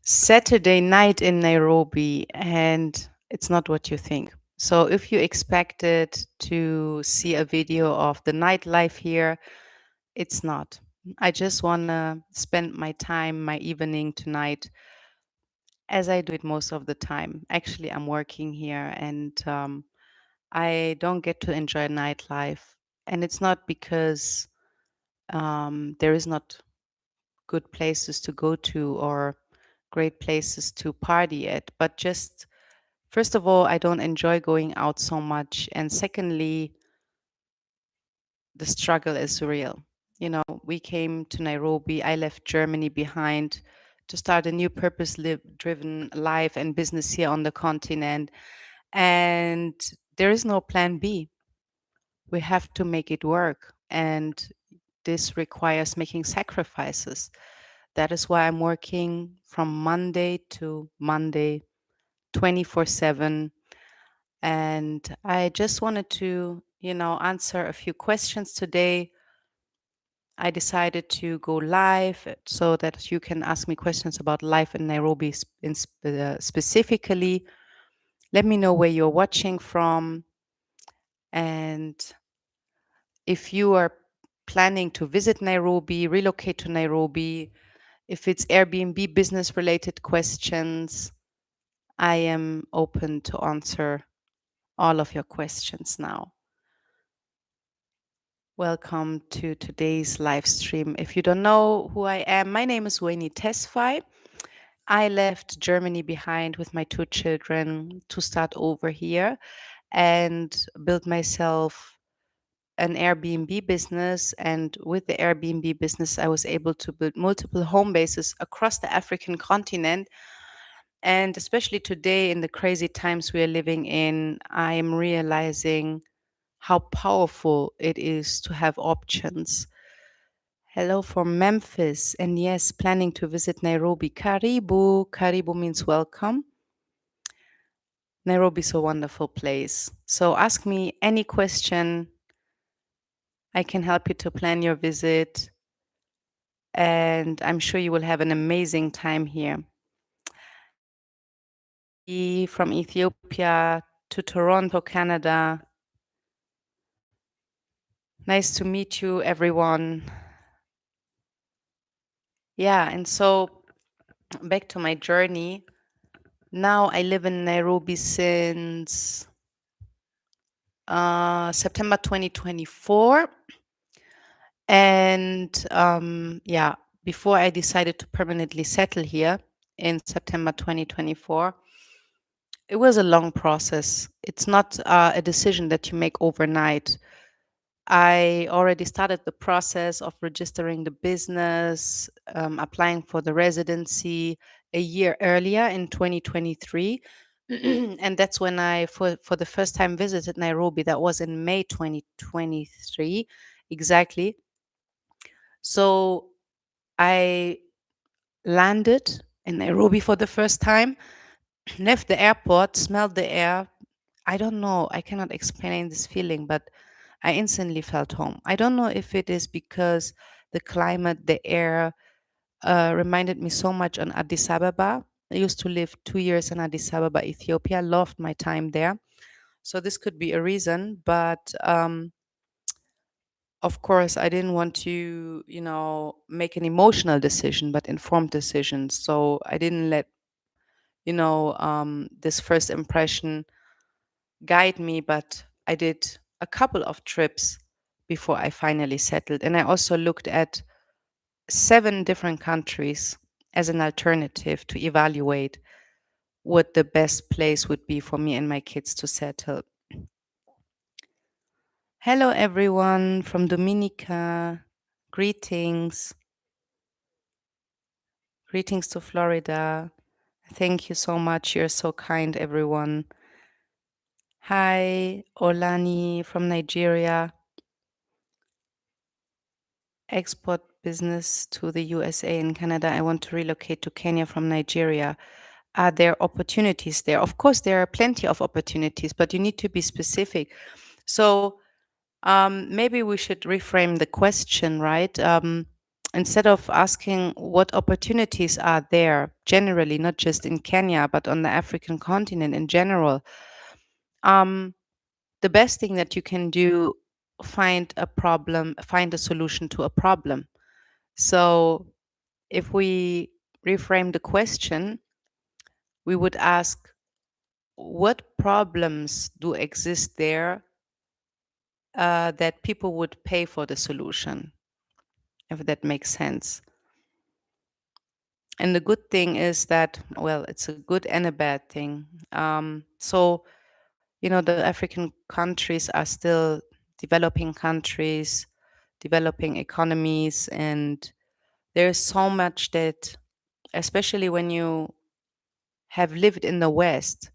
Saturday night in Nairobi, and it's not what you think. So, if you expected to see a video of the nightlife here, it's not. I just want to spend my time, my evening tonight, as I do it most of the time. Actually, I'm working here and I don't get to enjoy nightlife. And it's not because there is not good places to go to or great places to party at, but just first of all, I don't enjoy going out so much. And secondly, the struggle is real. You know, we came to Nairobi, I left Germany behind to start a new purpose driven life and business here on the continent. And there is no plan B. We have to make it work. And this requires making sacrifices. That is why I'm working from Monday to Monday, 24/7. And I just wanted to, answer a few questions today. I decided to go live so that you can ask me questions about life in Nairobi specifically. Let me know where you're watching from. And if you are planning to visit Nairobi, relocate to Nairobi, if it's Airbnb business related questions, I am open to answer all of your questions now. Welcome to today's live stream. If you don't know who I am, my name is Winnie Tesfaye. I left Germany behind with my two children to start over here and build myself an Airbnb business. And with the Airbnb business, I was able to build multiple home bases across the African continent. And especially today, in the crazy times we are living in, I am realizing how powerful it is to have options. Hello from Memphis. And yes, planning to visit Nairobi. Karibu. Karibu means welcome. Nairobi is a wonderful place. So ask me any question. I can help you to plan your visit. And I'm sure you will have an amazing time here. From Ethiopia to Toronto, Canada. Nice to meet you, everyone. Yeah, and so back to my journey. Now I live in Nairobi since September 2024. And before I decided to permanently settle here in September 2024, it was a long process. It's not a decision that you make overnight. I already started the process of registering the business, applying for the residency a year earlier in 2023. And that's when I, for the first time, visited Nairobi. That was in May 2023, exactly. So I landed in Nairobi for the first time, left the airport, smelled the air. I don't know, I cannot explain this feeling, but I instantly felt home. I don't know if it is because the climate, the air reminded me so much on Addis Ababa. I used to live 2 years in Addis Ababa, Ethiopia. Loved my time there. So this could be a reason, but of course, I didn't want to, make an emotional decision, but informed decision. So I didn't let, this first impression guide me, but I did a couple of trips before I finally settled. And I also looked at 7 different countries as an alternative to evaluate what the best place would be for me and my kids to settle. Hello, everyone from Dominica. Greetings. Greetings to Florida. Thank you so much. You're so kind, everyone. Hi, Olani from Nigeria. Export business to the USA and Canada. I want to relocate to Kenya from Nigeria. Are there opportunities there? Of course, there are plenty of opportunities, but you need to be specific. So maybe we should reframe the question, right? instead of asking what opportunities are there generally, not just in Kenya, but on the African continent in general, um, the best thing that you can do, find a solution to a problem. So if we reframe the question, we would ask, what problems do exist there that people would pay for the solution, if that makes sense. And the good thing is that, well, it's a good and a bad thing. The African countries are still developing countries, developing economies, and there's so much that, especially when you have lived in the West,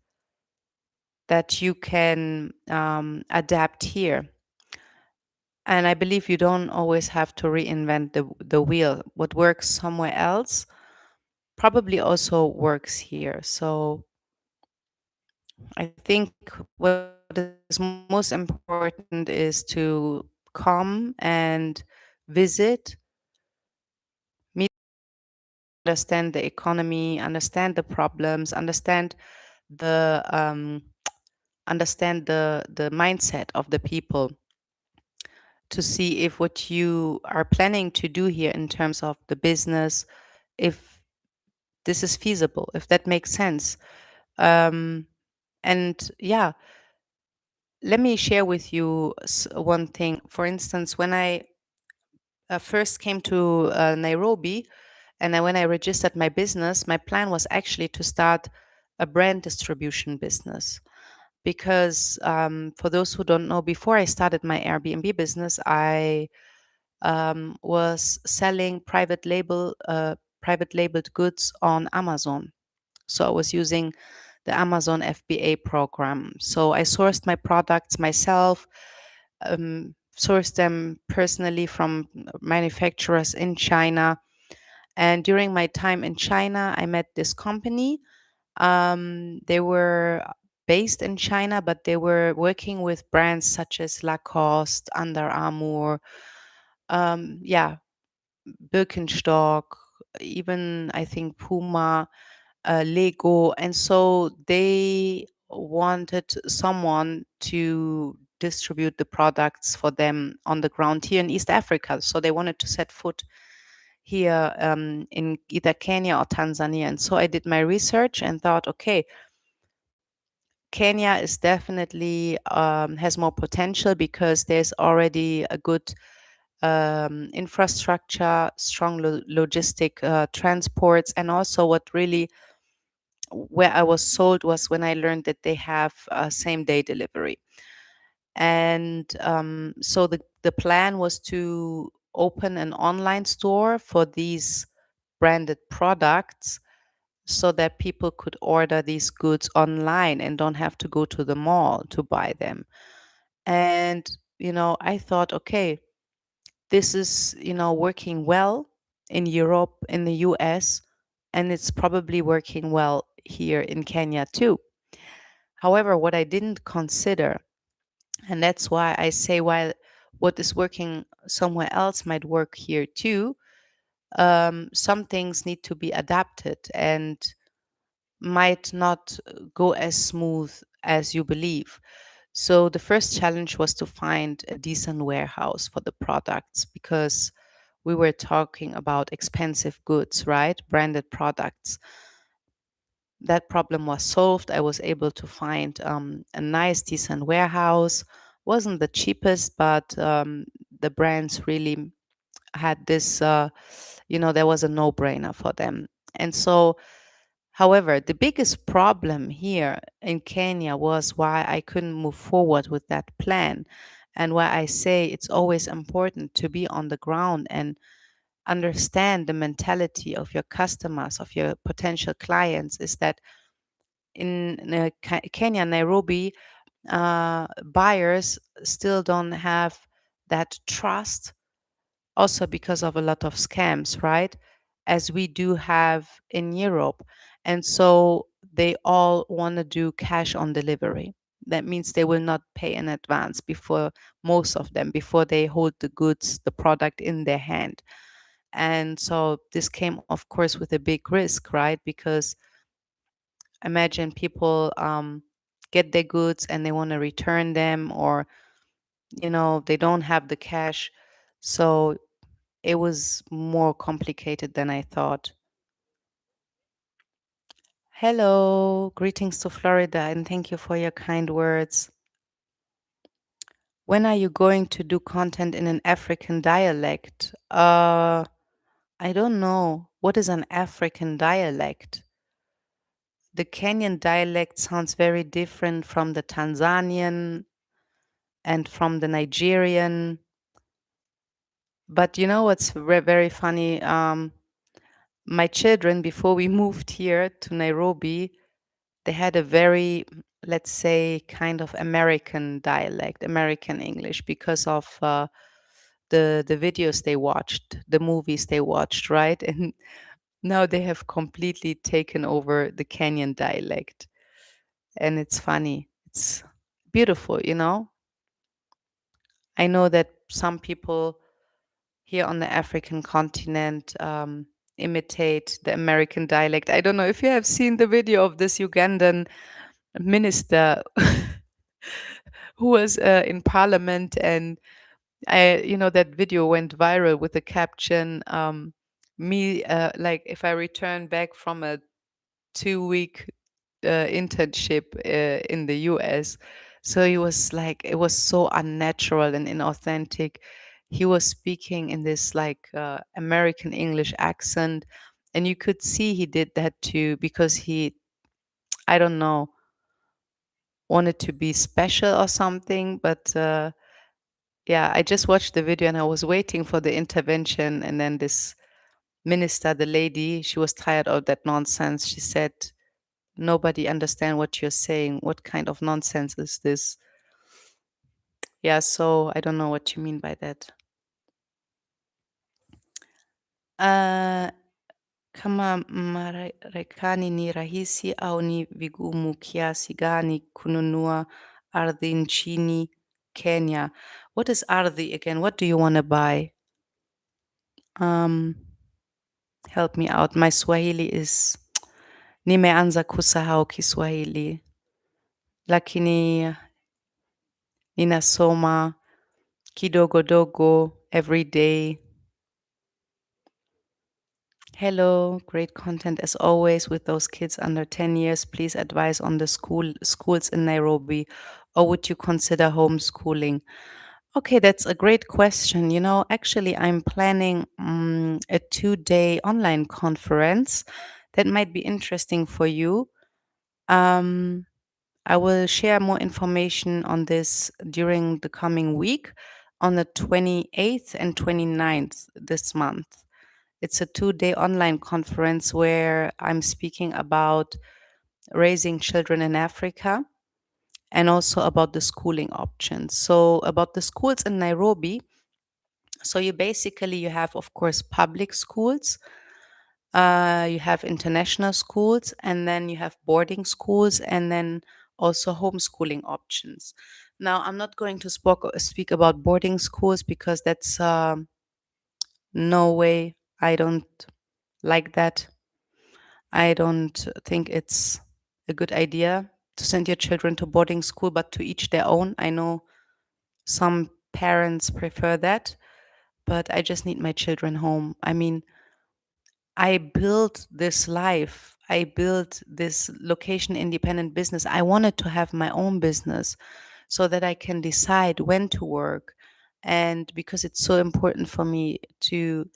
that you can adapt here. And I believe you don't always have to reinvent the wheel. What works somewhere else probably also works here. So I think what is most important is to come and visit, meet the people, understand the economy, understand the problems, the understand the mindset of the people, to see if what you are planning to do here in terms of the business, if this is feasible, if that makes sense. Um, and yeah, let me share with you one thing. For instance, when I first came to Nairobi, when I registered my business, my plan was actually to start a brand distribution business. Because for those who don't know, before I started my Airbnb business, I was selling private labeled goods on Amazon. So I was using the Amazon FBA program. So I sourced my products myself, sourced them personally from manufacturers in China. And during my time in China, I met this company. They were based in China, but they were working with brands such as Lacoste, Under Armour, yeah, Birkenstock, even I think Puma, Lego. And so they wanted someone to distribute the products for them on the ground here in East Africa. So they wanted to set foot here in either Kenya or Tanzania. And so I did my research and thought, okay, Kenya is definitely has more potential because there's already a good infrastructure, strong logistic transports, and also what really where I was sold was when I learned that they have same day delivery. And so the plan was to open an online store for these branded products so that people could order these goods online and don't have to go to the mall to buy them. And, I thought, okay, this is, working well in Europe, in the US, and it's probably working well here in Kenya too. However, what I didn't consider, and that's why I say while what is working somewhere else might work here too, some things need to be adapted and might not go as smooth as you believe. So the first challenge was to find a decent warehouse for the products because we were talking about expensive goods, right? Branded products. That problem was solved. I was able to find a nice, decent warehouse. Wasn't the cheapest, but the brands really had this, there was a no brainer for them. And so, however, the biggest problem here in Kenya was why I couldn't move forward with that plan. And why I say it's always important to be on the ground and understand the mentality of your customers, of your potential clients, is that in Kenya, Nairobi, buyers still don't have that trust, also because of a lot of scams, right? As we do have in Europe. And so they all want to do cash on delivery. That means they will not pay in advance before most of them, before they hold the goods, the product in their hand. And so this came, of course, with a big risk, right? Because imagine people get their goods and they want to return them, or they don't have the cash. So it was more complicated than I thought. Hello, greetings to Florida, and thank you for your kind words. When are you going to do content in an African dialect? I don't know. What is an African dialect? The Kenyan dialect sounds very different from the Tanzanian and from the Nigerian. But you know what's very funny? My children, before we moved here to Nairobi, they had a very, let's say, kind of American dialect, American English, because of the videos they watched, the movies they watched, right? And now they have completely taken over the Kenyan dialect, and it's funny. It's beautiful. I know that some people here on the African continent imitate the American dialect. I don't know if you have seen the video of this Ugandan minister who was in parliament, and that video went viral with the caption, me, like if I return back from a 2 week internship in the US. So he was like, it was so unnatural and inauthentic. He was speaking in this like American English accent. And you could see he did that too because he, I don't know, wanted to be special or something. But yeah, I just watched the video and I was waiting for the intervention. And then this minister, the lady, she was tired of that nonsense. She said, nobody understand what you're saying. What kind of nonsense is this? Yeah, so I don't know what you mean by that. Uh, Kama Marekani ni rahisi au ni vigumu kiasi gani kununua ardhi nchini Kenya? What is ardhi again? What do you want to buy? Um, Help me out. My Swahili is nimeanza kusahau Kiswahili, lakini ninasoma kidogo every day. Hello, great content as always with those kids under 10 years. Please advise on the schools in Nairobi, or would you consider homeschooling? Okay, that's a great question. Actually, I'm planning a 2-day online conference that might be interesting for you. Um, I will share more information on this during the coming week on the 28th and 29th this month. It's a 2-day online conference where I'm speaking about raising children in Africa and also about the schooling options. So, about the schools in Nairobi. So, you have, of course, public schools, you have international schools, and then you have boarding schools, and then also homeschooling options. Now, I'm not going to speak about boarding schools because that's no way. I don't like that. I don't think it's a good idea to send your children to boarding school, but to each their own. I know some parents prefer that, but I just need my children home. I mean, I built this life. I built this location independent business. I wanted to have my own business so that I can decide when to work. And because it's so important for me to,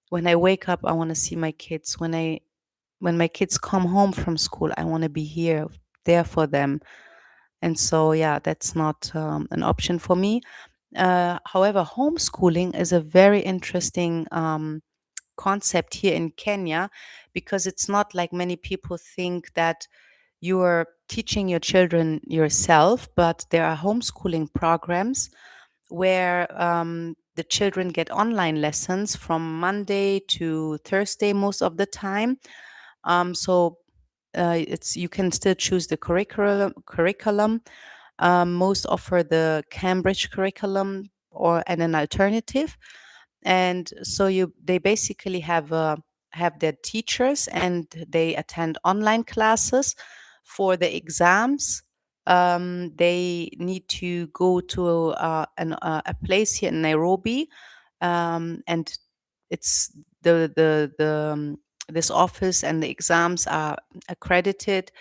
when I wake up, I want to see my kids. When my kids come home from school, I want to be here, there for them. And so, yeah, that's not an option for me. However, homeschooling is a very interesting concept here in Kenya because it's not like many people think that you are teaching your children yourself, but there are homeschooling programs where the children get online lessons from Monday to Thursday most of the time. It's you can still choose the curriculum. Most offer the Cambridge curriculum or and an alternative. And so they basically have their teachers, and they attend online classes. For the exams, they need to go to a place here in Nairobi, and it's this office, and the exams are accredited.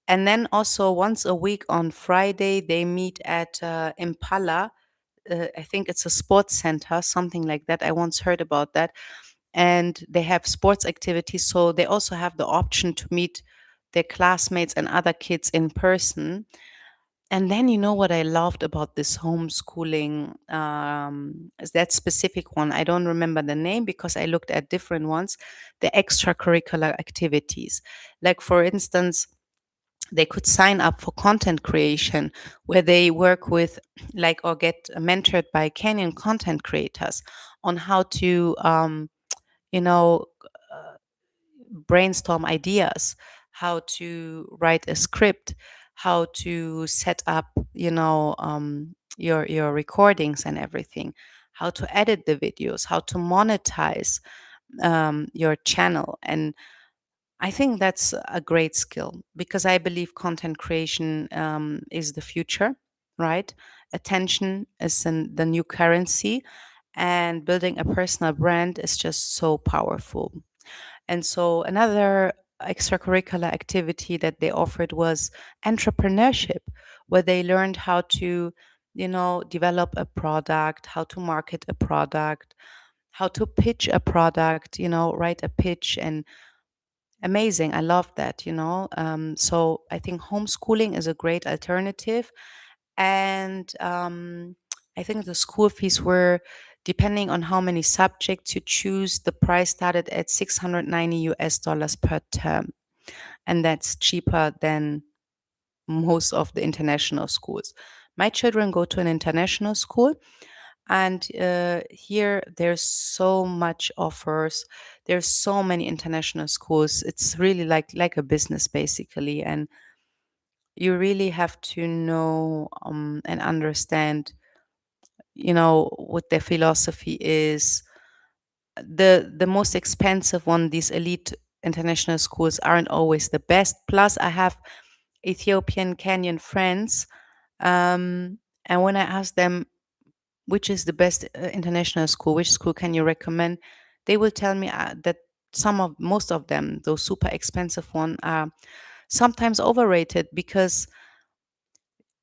And then also once a week on Friday, they meet at Impala. I think it's a sports center, something like that. I once heard about that. And they have sports activities. So they also have the option to meet their classmates and other kids in person. And then, you know what I loved about this homeschooling, is that specific one. I don't remember the name because I looked at different ones, the extracurricular activities. Like, for instance, they could sign up for content creation, where they work with, like, or get mentored by Kenyan content creators on how to you know brainstorm ideas, how to write a script, how to set up, your recordings and everything, how to edit the videos, how to monetize your channel. And I think that's a great skill, because I believe content creation is the future, right? Attention is the new currency, and building a personal brand is just so powerful. And so another extracurricular activity that they offered was entrepreneurship, where they learned how to, develop a product, how to market a product, how to pitch a product, write a pitch. And amazing. I love that, So I think homeschooling is a great alternative. And I think the school fees were, depending on how many subjects you choose, the price started at 690 US dollars per term. And that's cheaper than most of the international schools. My children go to an international school, and here there's so much offers. There's so many international schools. It's really like a business, basically. And you really have to know and understand, what their philosophy is. The most expensive one, these elite international schools, aren't always the best. Plus, I have Ethiopian Kenyan friends, and when I ask them which is the best international school, which school can you recommend, they will tell me that most of them, those super expensive one, are sometimes overrated. Because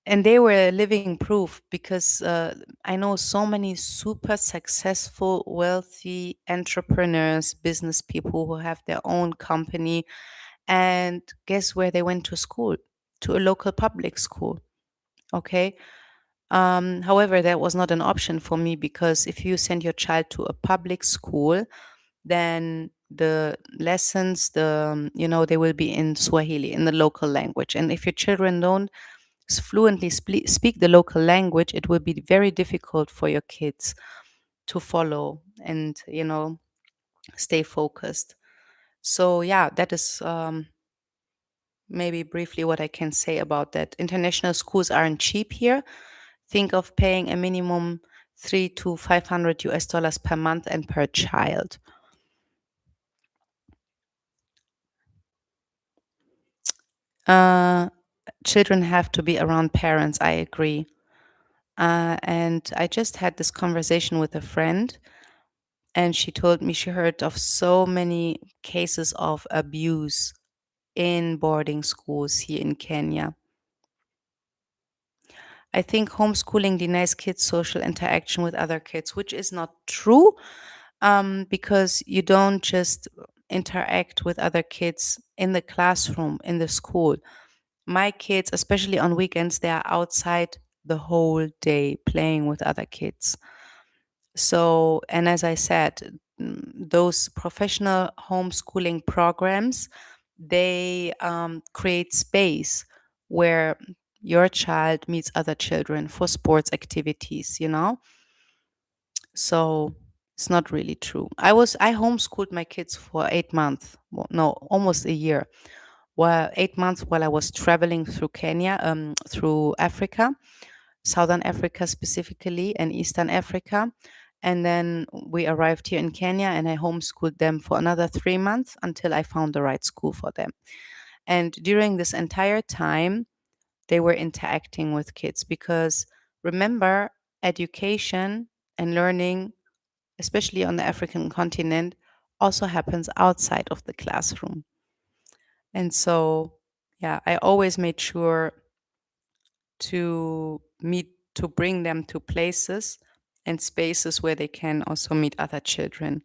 and they were living proof, because I know so many super successful, wealthy entrepreneurs, business people who have their own company. And guess where they went to school? To a local public school. Okay. However, that was not an option for me, because if you send your child to a public school, then the lessons, they will be in Swahili, in the local language. And if your children don't fluently speak the local language, it will be very difficult for your kids to follow and, stay focused. So, yeah, that is maybe briefly what I can say about that. International schools aren't cheap here. Think of paying a minimum 300 to 500 US dollars per month and per child. Uh, Children have to be around parents. I agree. And I just had this conversation with a friend, and she told me she heard of so many cases of abuse in boarding schools here in Kenya. I think homeschooling denies kids social interaction with other kids, which is not true, because you don't just interact with other kids in the classroom, in the school. My kids, especially on weekends, they are outside the whole day playing with other kids. So, and as I said, those professional homeschooling programs, they create space where your child meets other children for sports activities, So it's not really true. I homeschooled my kids for 8 months. Well, no, almost a year. Well, 8 months while I was traveling through Kenya, through Africa, Southern Africa specifically, and Eastern Africa. And then we arrived here in Kenya, and I homeschooled them for another 3 months until I found the right school for them. And during this entire time, they were interacting with kids because remember, education and learning, especially on the African continent, also happens outside of the classroom. And so, yeah, I always made sure to bring them to places and spaces where they can also meet other children.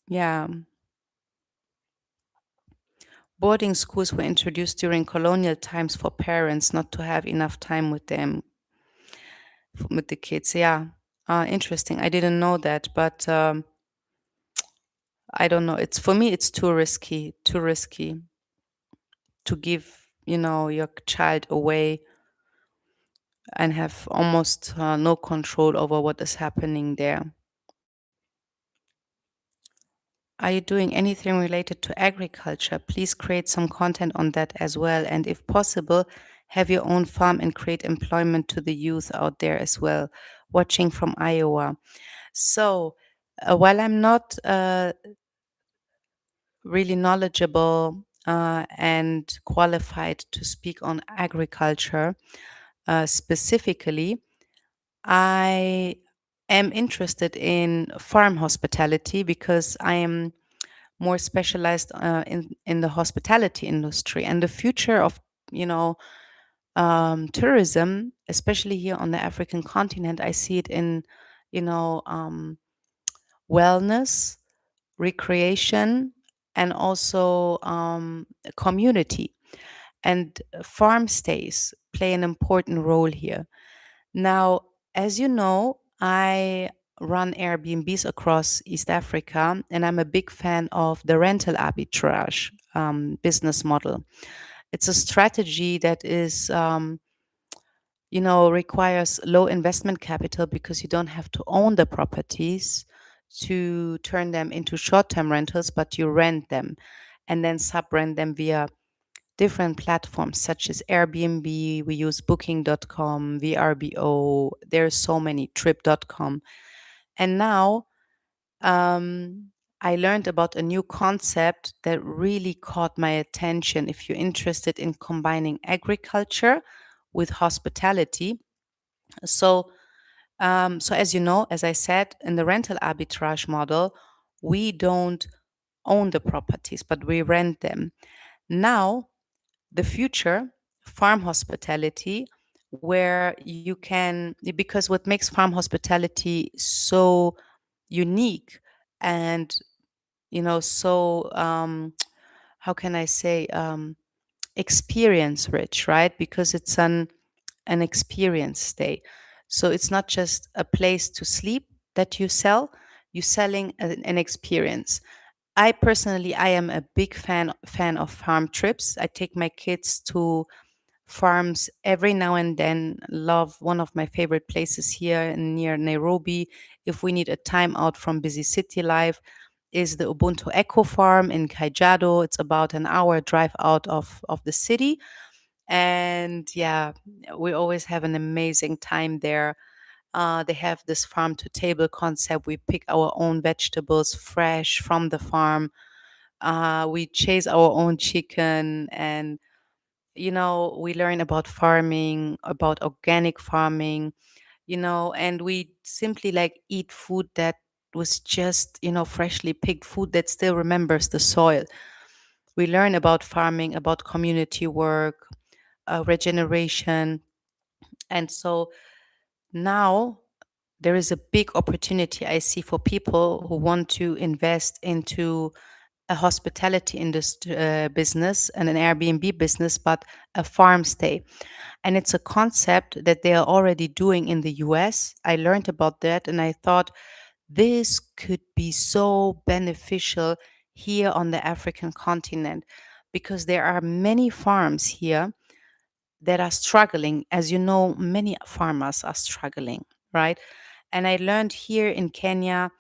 Yeah. Boarding schools were introduced during colonial times for parents not to have enough time with them, with the kids. Yeah. Interesting. I didn't know that, but I don't know. It's for me, it's too risky to give, your child away and have almost no control over what is happening there. Are you doing anything related to agriculture? Please create some content on that as well. And if possible, have your own farm and create employment to the youth out there as well. Watching from Iowa. So, while I'm not really knowledgeable and qualified to speak on agriculture specifically, I am interested in farm hospitality because I am more specialized in the hospitality industry and the future of you know tourism, especially here on the African continent. I see it in you know um, wellness, recreation, and also community. And farm stays play an important role here. Now, as you know, I run Airbnbs across East Africa, and I'm a big fan of the rental arbitrage business model. It's a strategy that is, requires low investment capital because you don't have to own the properties to turn them into short term rentals, but you rent them and then sub rent them via different platforms such as Airbnb. We use booking.com, VRBO. There's so many, trip.com. And now I learned about a new concept that really caught my attention. If you're interested in combining agriculture with hospitality. So, so as you know, as I said, in the rental arbitrage model, we don't own the properties, but we rent them. Now, the future, farm hospitality, where you can, because what makes farm hospitality so unique and so how can I say, experience rich, right? Because it's an experience stay. So it's not just a place to sleep that you sell, you're selling an experience. I am a big fan of farm trips. I take my kids to farms every now and then. Love one of my favorite places here near Nairobi. If we need a time out from busy city life, is the Ubuntu Eco Farm in Kaijado. It's about an hour drive out of the city. And yeah, we always have an amazing time there. They have this farm to table concept. We pick our own vegetables fresh from the farm. We chase our own chicken, and we learn about farming, about organic farming, and we simply like eat food that was just freshly picked food that still remembers the soil. We learn about farming, about community work, regeneration. And so now there is a big opportunity I see for people who want to invest into a hospitality industry business and an Airbnb business, but a farm stay. And it's a concept that they are already doing in the US. I learned about that and I thought this could be so beneficial here on the African continent because there are many farms here that are struggling. As you know, many farmers are struggling, right? And I learned here in Kenya,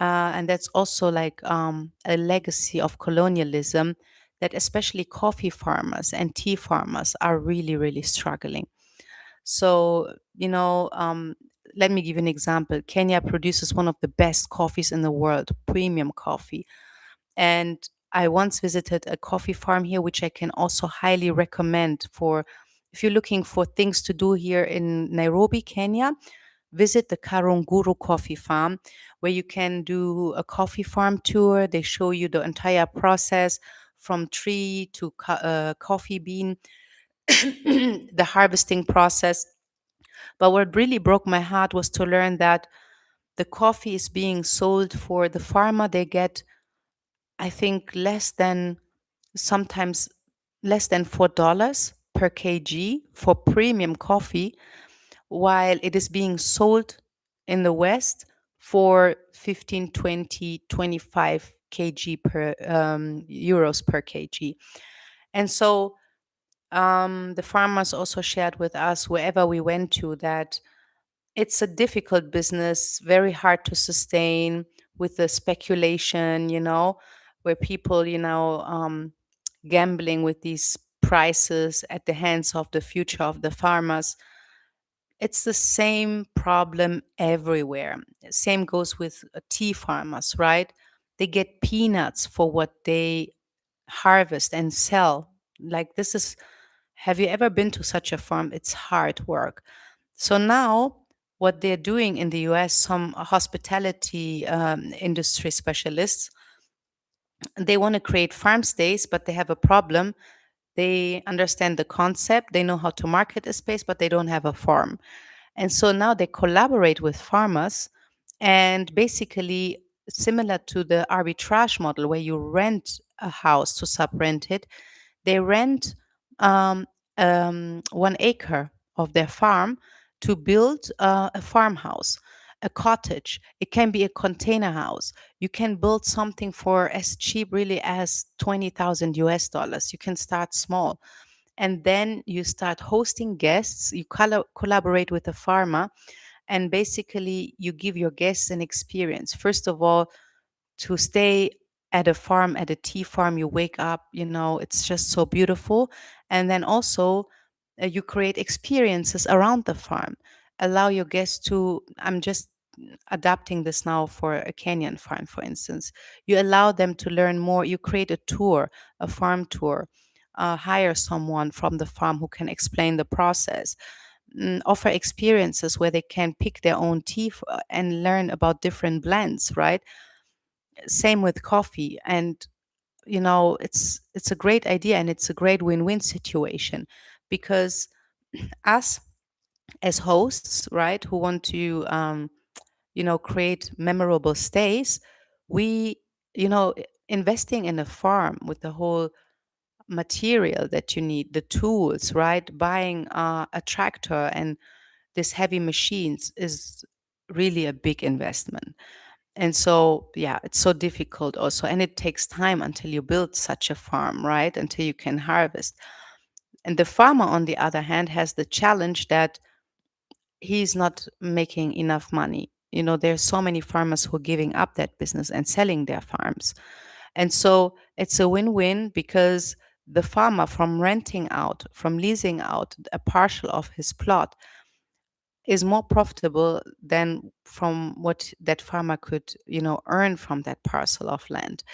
and that's also like a legacy of colonialism, that especially coffee farmers and tea farmers are really, really struggling. So, let me give you an example. Kenya produces one of the best coffees in the world, premium coffee. And I once visited a coffee farm here, which I can also highly recommend for if you're looking for things to do here in Nairobi, Kenya. Visit the Karunguru coffee farm, where you can do a coffee farm tour. They show you the entire process from tree to coffee bean, the harvesting process. But what really broke my heart was to learn that the coffee is being sold for the farmer. They get, I think, sometimes less than $4 per kg for premium coffee, while it is being sold in the West for 15, 20, 25 kg per euros per kg. And so the farmers also shared with us wherever we went to that it's a difficult business, very hard to sustain with the speculation, where people, gambling with these prices at the hands of the future of the farmers. It's the same problem everywhere. Same goes with tea farmers, right? They get peanuts for what they harvest and sell. Like, have you ever been to such a farm? It's hard work. So now, what they're doing in the US, some hospitality industry specialists, they want to create farm stays, but they have a problem. They understand the concept, they know how to market a space, but they don't have a farm. And so now they collaborate with farmers, and basically, similar to the arbitrage model where you rent a house to subrent it, they rent um, 1 acre of their farm to build a farmhouse, a cottage. It can be a container house. You can build something for as cheap, really, as 20,000 US dollars. You can start small. And then you start hosting guests. You collaborate with a farmer, and basically, you give your guests an experience. First of all, to stay at a farm, at a tea farm, you wake up, it's just so beautiful. And then also, you create experiences around the farm. Allow your guests to, I'm just adapting this now for a Kenyan farm, for instance. You allow them to learn more. You create a tour, a farm tour. Hire someone from the farm who can explain the process. Offer experiences where they can pick their own tea and learn about different blends, right? Same with coffee. And it's a great idea, and it's a great win-win situation, because us as hosts, right, who want to create memorable stays, we investing in a farm with the whole material that you need, the tools, right, buying a tractor and this heavy machines is really a big investment. And so, yeah, it's so difficult also. And it takes time until you build such a farm, right? Until you can harvest. And the farmer, on the other hand, has the challenge that he's not making enough money. There's so many farmers who are giving up that business and selling their farms. And so it's a win-win, because the farmer, from renting out, from leasing out a partial of his plot, is more profitable than from what that farmer could, earn from that parcel of land.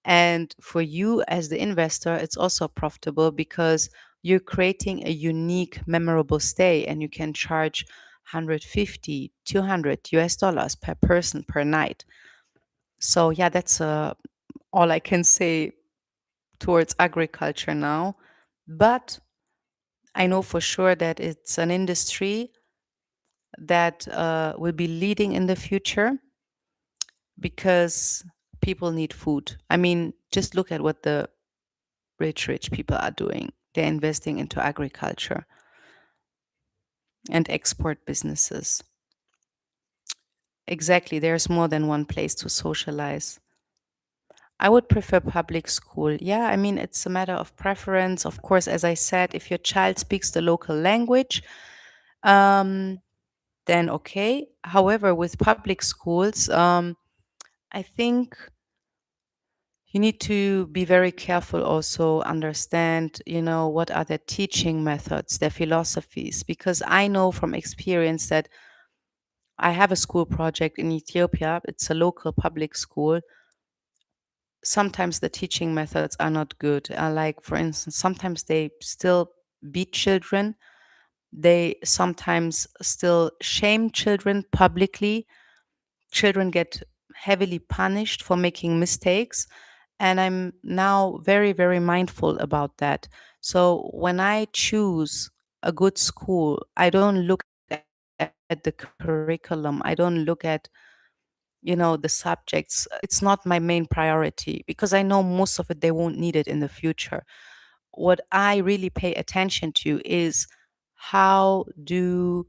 And for you as the investor, it's also profitable because you're creating a unique, memorable stay, and you can charge 150, 200 US dollars per person per night. So yeah, that's all I can say towards agriculture now. But I know for sure that it's an industry that will be leading in the future, because people need food. I mean, just look at what the rich people are doing. They're investing into agriculture and export businesses. Exactly, there's more than one place to socialize. I would prefer public school. Yeah, I mean, it's a matter of preference. Of course, as I said, if your child speaks the local language, um, then okay. However, with public schools, I think you need to be very careful, also understand, what are their teaching methods, their philosophies, because I know from experience that I have a school project in Ethiopia. It's a local public school. Sometimes the teaching methods are not good. Like, for instance, sometimes they still beat children. They sometimes still shame children publicly. Children get heavily punished for making mistakes. And I'm now very, very mindful about that. So when I choose a good school, I don't look at the curriculum. I don't look at, the subjects. It's not my main priority because I know most of it they won't need it in the future. What I really pay attention to is how do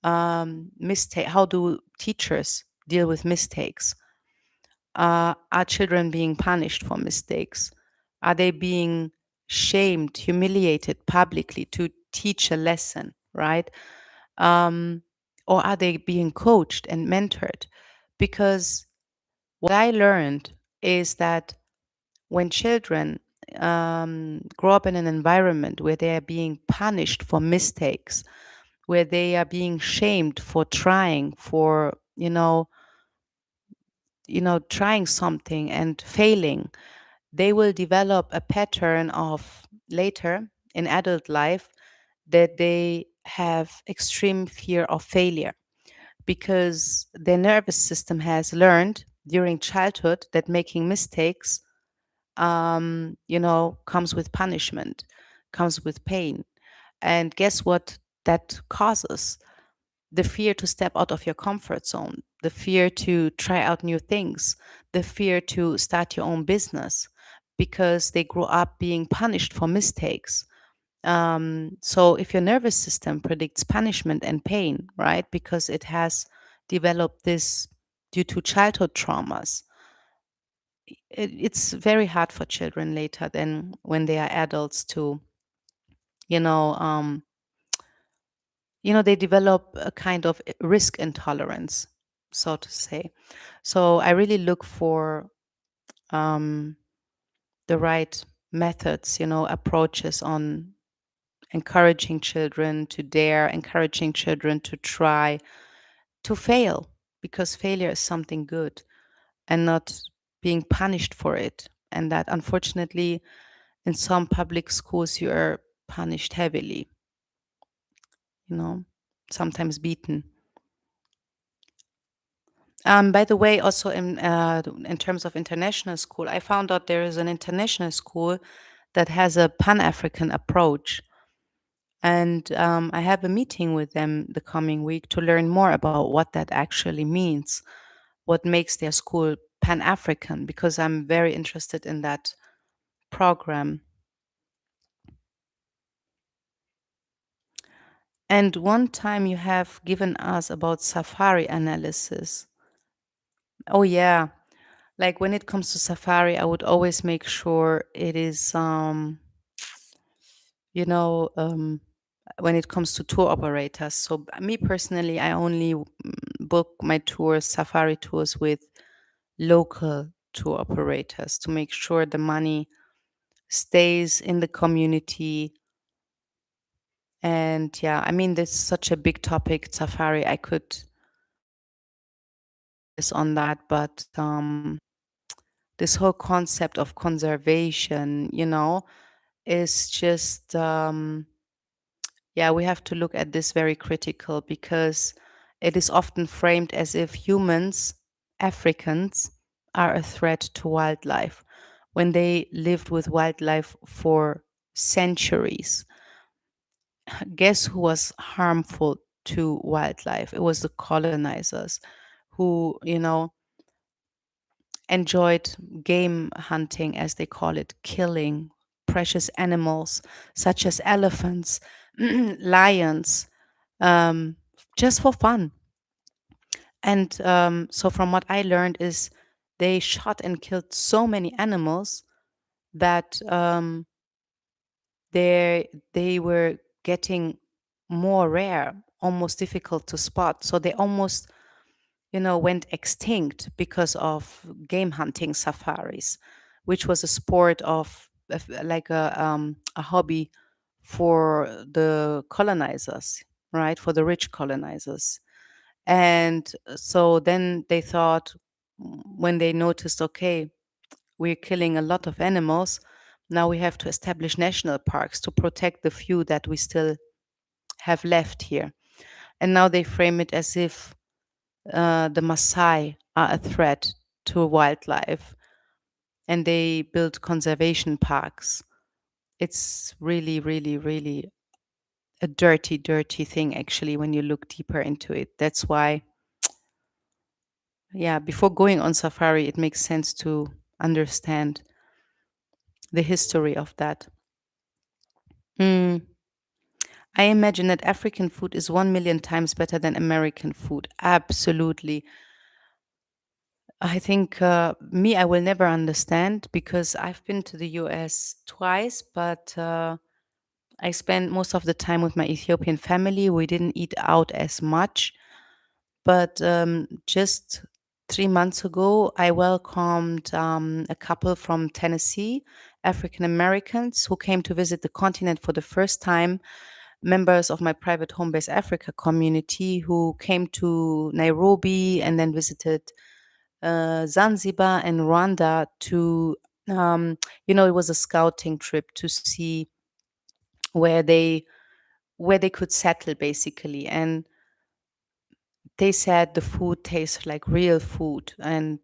how do teachers deal with mistakes? Are children being punished for mistakes? Are they being shamed, humiliated publicly to teach a lesson, right? Um, or are they being coached and mentored? Because what I learned is that when children grow up in an environment where they are being punished for mistakes, where they are being shamed for trying, for trying something and failing, they will develop a pattern of later in adult life that they have extreme fear of failure because their nervous system has learned during childhood that making mistakes comes with punishment, comes with pain. And guess what that causes? The fear to step out of your comfort zone, the fear to try out new things, the fear to start your own business because they grew up being punished for mistakes. So if your nervous system predicts punishment and pain, right, because it has developed this due to childhood traumas, it's very hard for children later than when they are adults to, you know, um, they develop a kind of risk intolerance, so to say. So I really look for um, the right methods, approaches on encouraging children to dare, encouraging children to try, to fail, because failure is something good and not being punished for it. And that unfortunately, in some public schools, you are punished heavily, you know, sometimes beaten. By the way, also in terms of international school, I found out there is an international school that has a Pan-African approach. And I have a meeting with them the coming week to learn more about what that actually means, what makes their school Pan-African, because I'm very interested in that program. And one time you have given us about safari analysis. Oh, yeah. Like when it comes to safari, I would always make sure it is, you know, um, when it comes to tour operators. So me personally, I only book my tours, safari tours with local tour operators to make sure the money stays in the community. And yeah, I mean, this is such a big topic, safari. I could focus on that, but this whole concept of conservation, is just yeah, we have to look at this very critical because it is often framed as if humans, Africans, are a threat to wildlife when they lived with wildlife for centuries. Guess who was harmful to wildlife? It was the colonizers who, enjoyed game hunting, as they call it, killing precious animals such as elephants, lions, um, just for fun. And so, from what I learned, is they shot and killed so many animals that they were getting more rare, almost difficult to spot. So they almost went extinct because of game hunting safaris, which was a sport of like a hobby for the colonizers, right? For the rich colonizers. And so then they thought, when they noticed, okay, we're killing a lot of animals, now we have to establish national parks to protect the few that we still have left here. And now they frame it as if the Maasai are a threat to wildlife, and they build conservation parks. It's really, really, really a dirty, dirty thing, actually, when you look deeper into it. That's why, yeah, before going on safari, it makes sense to understand the history of that. Mm, I imagine that African food is 1 million times better than American food. Absolutely. I think I will never understand because I've been to the US twice, but I spent most of the time with my Ethiopian family. We didn't eat out as much. But just 3 months ago, I welcomed a couple from Tennessee, African Americans, who came to visit the continent for the first time, members of my private Homebase Africa community, who came to Nairobi and then visited Zanzibar and Rwanda to, um, it was a scouting trip to see where they where they could settle basically. And they said the food tastes like real food. And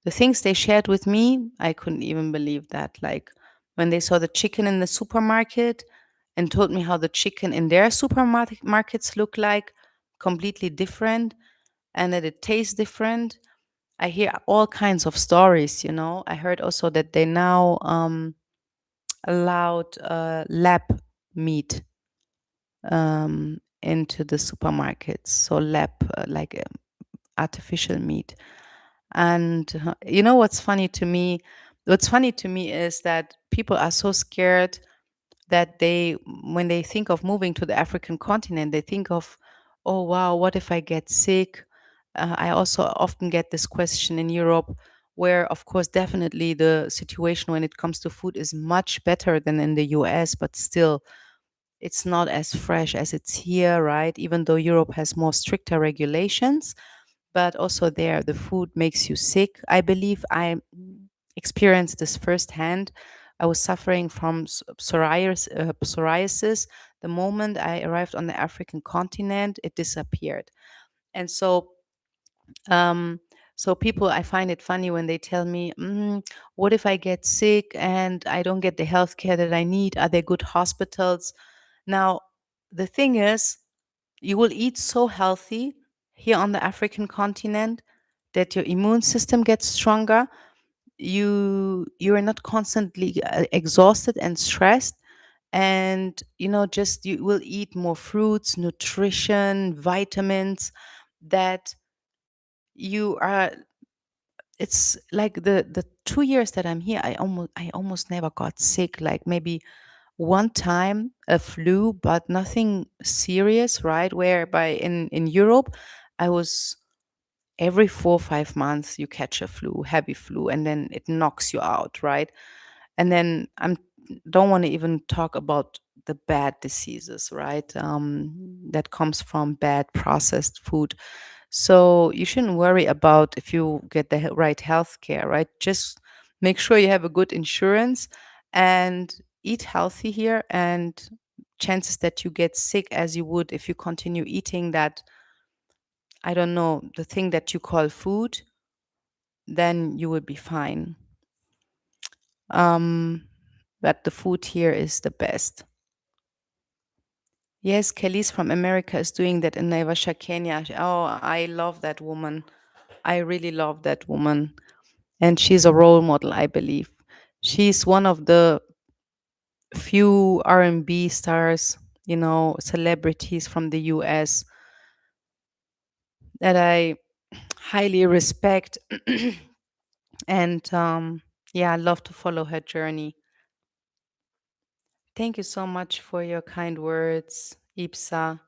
the things they shared with me, I couldn't even believe that. Like when they saw the chicken in the supermarket and told me how the chicken in their supermarkets look like, completely different, and that it tastes different. I hear all kinds of stories. I heard also that they now allowed lab meat into the supermarkets. So lab, like artificial meat. And what's funny to me? What's funny to me is that people are so scared that when they think of moving to the African continent, they think of, oh wow, what if I get sick? I also often get this question in Europe, where of course definitely the situation when it comes to food is much better than in the US, but still it's not as fresh as it's here, right? Even though Europe has more stricter regulations, but also there the food makes you sick. I believe I experienced this firsthand. I was suffering from psoriasis. The moment I arrived on the African continent, it disappeared. And um, so people, I find it funny when they tell me, what if I get sick and I don't get the health care that I need? Are there good hospitals? Now, the thing is, you will eat so healthy here on the African continent that your immune system gets stronger. You're not constantly exhausted and stressed, and just you will eat more fruits, nutrition, vitamins, that you are it's like the 2 years that I'm here, I almost never got sick. Like maybe one time a flu, but nothing serious, right? Whereby in Europe, I was every 4 or 5 months you catch a flu, heavy flu, and then it knocks you out, right? And then I'm don't want to even talk about the bad diseases, right? That comes from bad processed food. So you shouldn't worry about if you get the right health care, right? Just make sure you have a good insurance and eat healthy here. And chances that you get sick as you would if you continue eating that, I don't know, the thing that you call food, then you will be fine. Um, but the food here is the best. Yes, Kelly's from America is doing that in Naivasha, Kenya. Oh, I love that woman. I really love that woman. And she's a role model, I believe. She's one of the few R&B stars, celebrities from the US that I highly respect. And yeah, I love to follow her journey. Thank you so much for your kind words, Ipsa.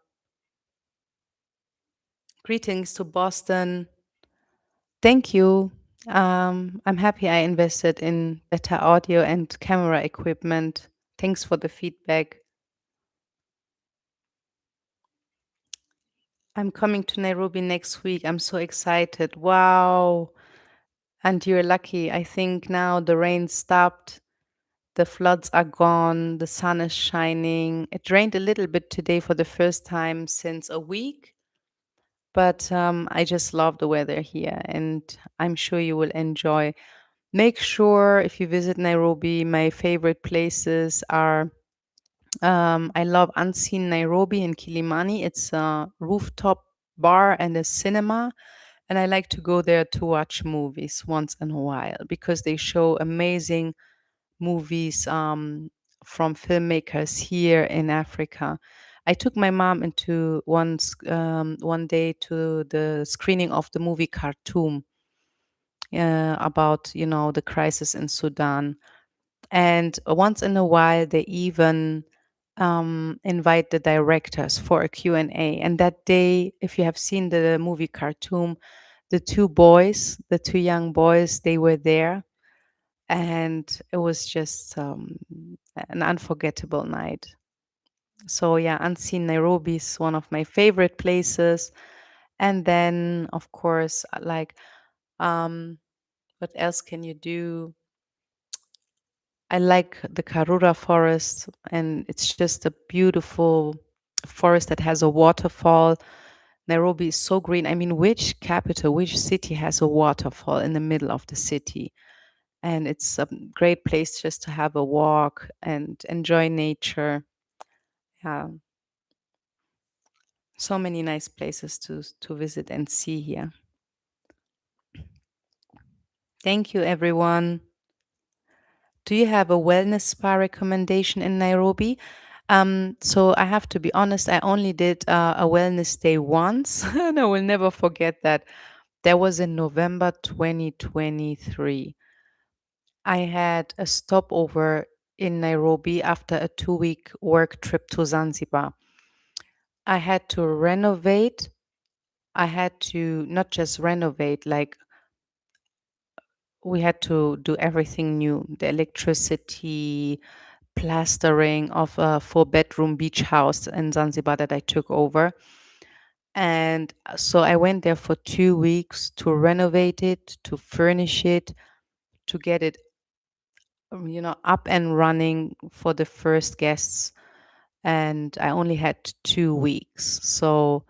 Greetings to Boston. Thank you. I'm happy I invested in better audio and camera equipment. Thanks for the feedback. I'm coming to Nairobi next week. I'm so excited. Wow. And you're lucky. I think now the rain stopped. The floods are gone. The sun is shining. It rained a little bit today for the first time since a week, but I just love the weather here and I'm sure you will enjoy. Make sure if you visit Nairobi, my favorite places are I love Unseen Nairobi in Kilimani. It's a rooftop bar and a cinema. And I like to go there to watch movies once in a while because they show amazing movies from filmmakers here in Africa. I took my mom into one day to the screening of the movie Khartoum about the crisis in Sudan, and once in a while they even invite the directors for a Q&A. And that day, if you have seen the movie Khartoum, the two young boys, they were there, and it was just an unforgettable night. So yeah, Unseen Nairobi is one of my favorite places. And then, of course, um, what else can you do? I like the Karura forest, and it's just a beautiful forest that has a waterfall. Nairobi is so green. I mean, which capital, which city has a waterfall in the middle of the city? And it's a great place just to have a walk and enjoy nature. Yeah, so many nice places to visit and see here. Thank you, everyone. Do you have a wellness spa recommendation in Nairobi? So I have to be honest, I only did a wellness day once, and I will never forget that. That was in November 2023. I had a stopover in Nairobi after a 2 week work trip to Zanzibar. I had to renovate. I had to not just renovate, like we had to do everything new, the electricity, plastering of a 4 bedroom beach house in Zanzibar that I took over. And so I went there for 2 weeks to renovate it, to furnish it, to get it, up and running for the first guests. And I only had 2 weeks. So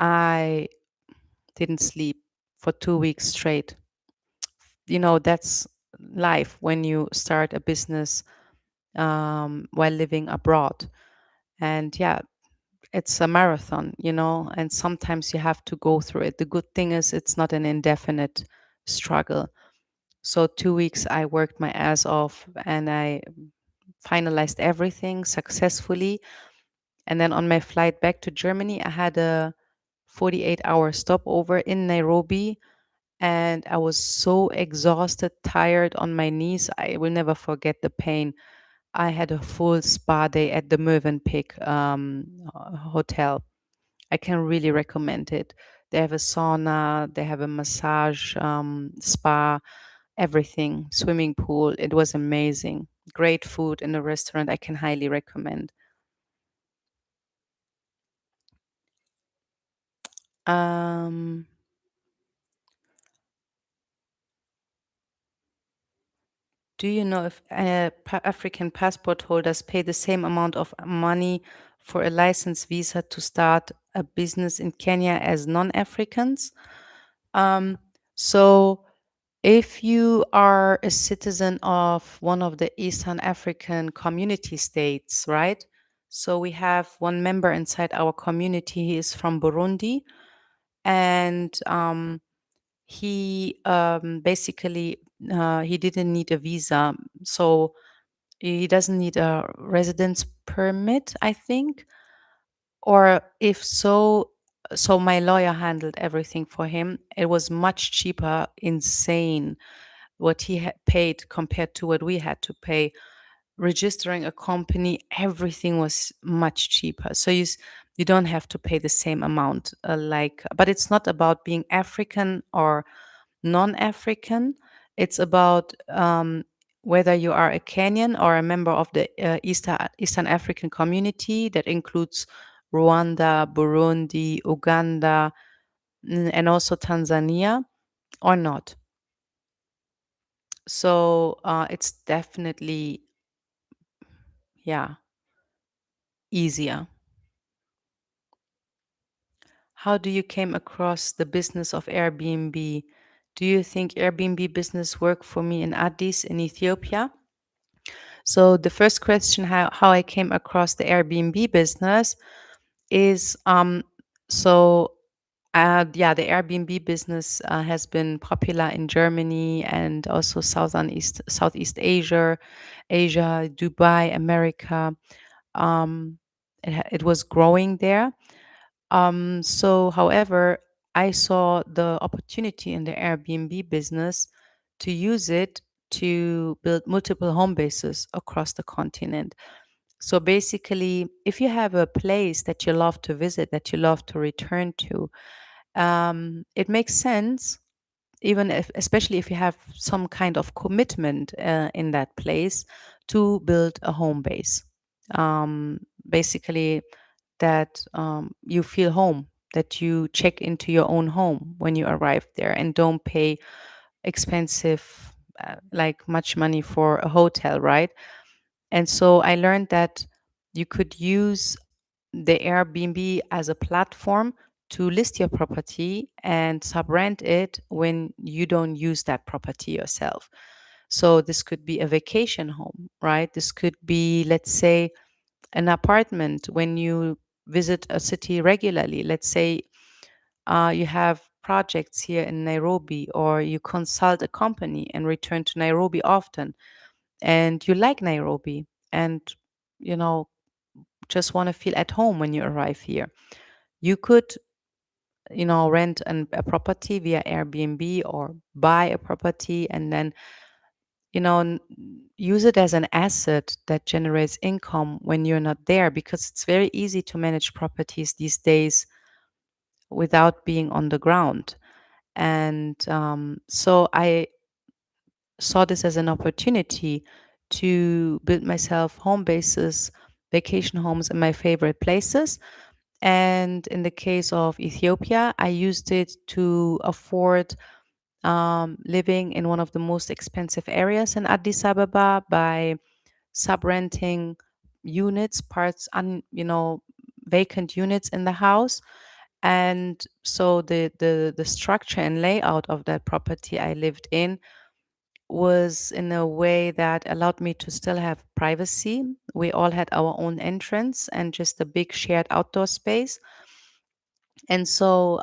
I didn't sleep for 2 weeks straight. That's life when you start a business while living abroad. And yeah, it's a marathon, and sometimes you have to go through it. The good thing is it's not an indefinite struggle. So 2 weeks I worked my ass off and I finalized everything successfully. And then on my flight back to Germany, I had a 48-hour stopover in Nairobi. And I was so exhausted, tired on my knees. I will never forget the pain. I had a full spa day at the Mövenpick hotel. I can really recommend it. They have a sauna, they have a massage spa, everything, swimming pool. It was amazing. Great food in the restaurant. I can highly recommend. Um, do you know if African passport holders pay the same amount of money for a license visa to start a business in Kenya as non-Africans? Um, so if you are a citizen of one of the Eastern African community states, right? So we have one member inside our community. He is from Burundi, and he basically he didn't need a visa, so he doesn't need a residence permit, I think, or if so. So my lawyer handled everything for him. It was much cheaper, insane what he had paid compared to what we had to pay. Registering a company, everything was much cheaper. So you don't have to pay the same amount. But it's not about being African or non-African. It's about whether you are a Kenyan or a member of the Eastern African community that includes Rwanda, Burundi, Uganda, and also Tanzania, or not. So it's definitely, yeah, easier. How do you came across the business of Airbnb? Do you think Airbnb business worked for me in Addis in Ethiopia? So the first question, how I came across the Airbnb business is so yeah, the Airbnb business has been popular in Germany and also Southeast Asia, Dubai, America. It was growing there. However, I saw the opportunity in the Airbnb business to use it to build multiple home bases across the continent. So basically, if you have a place that you love to visit, that you love to return to, it makes sense, even if, especially if you have some kind of commitment in that place, to build a home base. Basically, that you feel home, that you check into your own home when you arrive there and don't pay expensive, like much money for a hotel, right? And so I learned that you could use the Airbnb as a platform to list your property and subrent it when you don't use that property yourself. So this could be a vacation home, right? This could be, let's say, an apartment when you visit a city regularly. Let's say you have projects here in Nairobi, or you consult a company and return to Nairobi often, and you like Nairobi, and you know just want to feel at home when you arrive here. You could, rent a property via Airbnb or buy a property and then, use it as an asset that generates income when you're not there, because it's very easy to manage properties these days without being on the ground. And so I saw this as an opportunity to build myself home bases, vacation homes in my favorite places. And in the case of Ethiopia, I used it to afford living in one of the most expensive areas in Addis Ababa by subrenting units, vacant units in the house. And so the structure and layout of that property I lived in was in a way that allowed me to still have privacy. We all had our own entrance and just a big shared outdoor space. And so,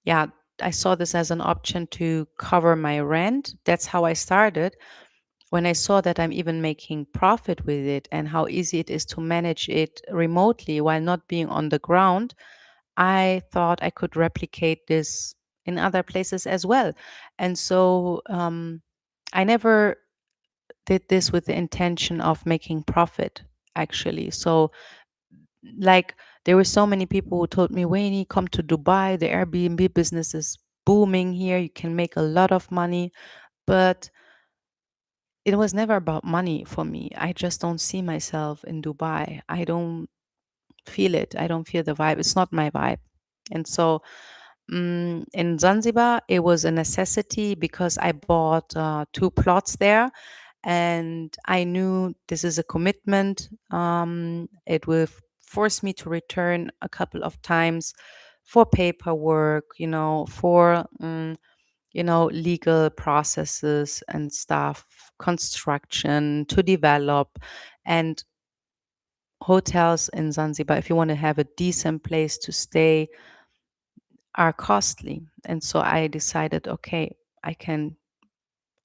yeah, I saw this as an option to cover my rent. That's how I started. When I saw that I'm even making profit with it and how easy it is to manage it remotely while not being on the ground, I thought I could replicate this in other places as well. And so I never did this with the intention of making profit, actually. So, like, there were so many people who told me, Wayne, come to Dubai, the Airbnb business is booming here, you can make a lot of money. But it was never about money for me. I just don't see myself in Dubai. I don't feel it. I don't feel the vibe. It's not my vibe. And so in Zanzibar, it was a necessity because I bought two plots there, and I knew this is a commitment. It will force me to return a couple of times for paperwork, for legal processes and stuff, construction to develop. And hotels in Zanzibar, if you want to have a decent place to stay, are costly. And so I decided, okay, I can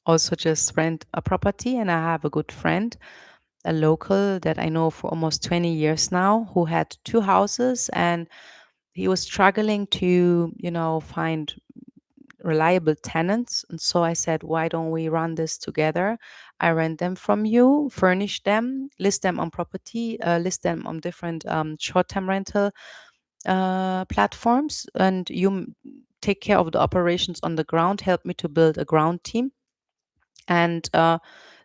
also just rent a property. And I have a good friend, a local that I know for almost 20 years now, who had two houses, and he was struggling to, find reliable tenants. And so I said, why don't we run this together? I rent them from you, furnish them, list them on property, list them on different short-term rental platforms, and you take care of the operations on the ground, help me to build a ground team. And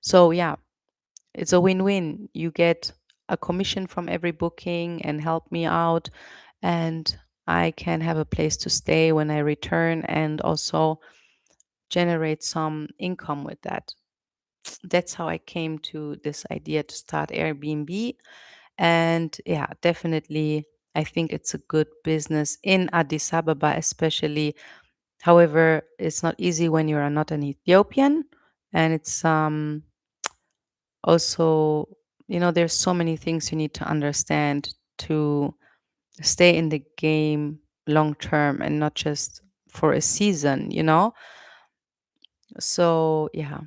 so, yeah, it's a win-win. You get a commission from every booking and help me out. And I can have a place to stay when I return and also generate some income with that. That's how I came to this idea to start Airbnb. And yeah, definitely, I think it's a good business in Addis Ababa, especially. However, it's not easy when you're not an Ethiopian. And it's also, there's so many things you need to understand to stay in the game long term and not just for a season. So, yeah,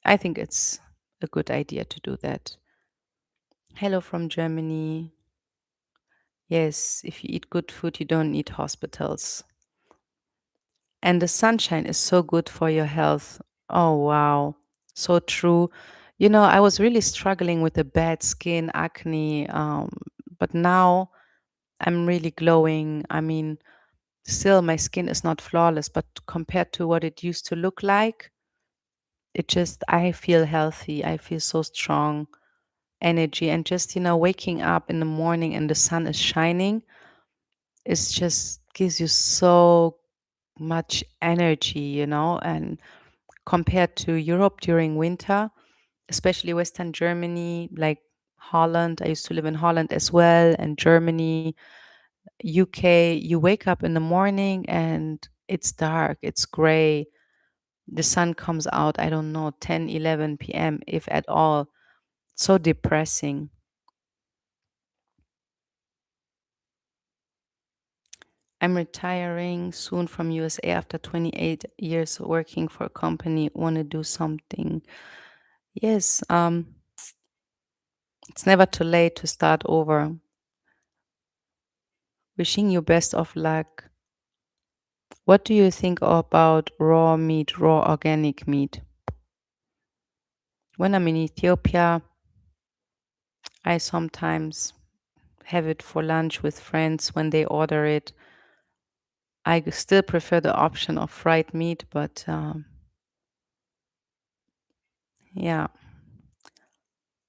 I think it's a good idea to do that. Hello from Germany. Yes, if you eat good food, you don't need hospitals. And the sunshine is so good for your health. Oh, wow. So true. I was really struggling with the bad skin, acne, but now I'm really glowing. I mean, still, my skin is not flawless, but compared to what it used to look like, I feel healthy. I feel so strong, energy. And just, waking up in the morning and the sun is shining, it's just gives you so much energy. And compared to Europe during winter, especially Western Germany, like Holland, I used to live in Holland as well, and Germany, UK, you wake up in the morning and it's dark, it's gray. The sun comes out, I don't know, 10, 11 p.m., if at all. So depressing. I'm retiring soon from USA after 28 years working for a company. Want to do something. Yes, it's never too late to start over. Wishing you best of luck. What do you think about raw meat, raw organic meat? When I'm in Ethiopia, I sometimes have it for lunch with friends when they order it. I still prefer the option of fried meat, but yeah.